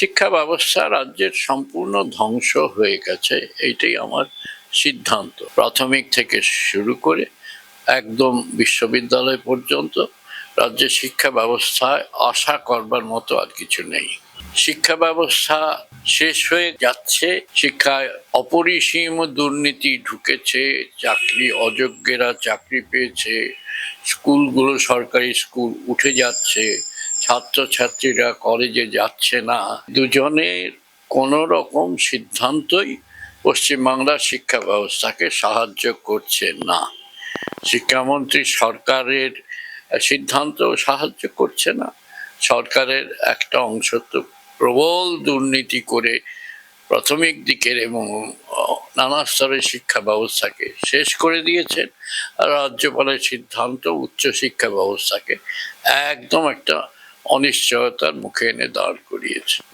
শিক্ষা ব্যবস্থা রাজ্যের সম্পূর্ণ ধ্বংস হয়ে গেছে, এইটাই আমার সিদ্ধান্ত। প্রাথমিক থেকে শুরু করে একদম বিশ্ববিদ্যালয় পর্যন্ত রাজ্যের শিক্ষা ব্যবস্থায় আশা করবার মতো আর কিছু নেই। শিক্ষা ব্যবস্থা শেষ হয়ে যাচ্ছে, শিক্ষায় অপরিসীম দুর্নীতি ঢুকেছে, চাকরি অযোগ্যেরা চাকরি পেয়েছে, স্কুলগুলো সরকারি স্কুল উঠে যাচ্ছে, ছাত্রছাত্রীরা কলেজে যাচ্ছে না। দুজনের কোনো রকম সিদ্ধান্তই পশ্চিমবাংলার শিক্ষা ব্যবস্থাকে সাহায্য করছে না। শিক্ষামন্ত্রী সরকারের সিদ্ধান্ত সাহায্য করছে না। সরকারের একটা অংশ তো প্রবল দুর্নীতি করে প্রাথমিক দিকের এবং নানা স্তরের শিক্ষা ব্যবস্থাকে শেষ করে দিয়েছেন। আর রাজ্যপালের সিদ্ধান্ত উচ্চ শিক্ষা ব্যবস্থাকে একদম একটা অনিশ্চয়তার মুখে এনে দাঁড় করিয়েছে।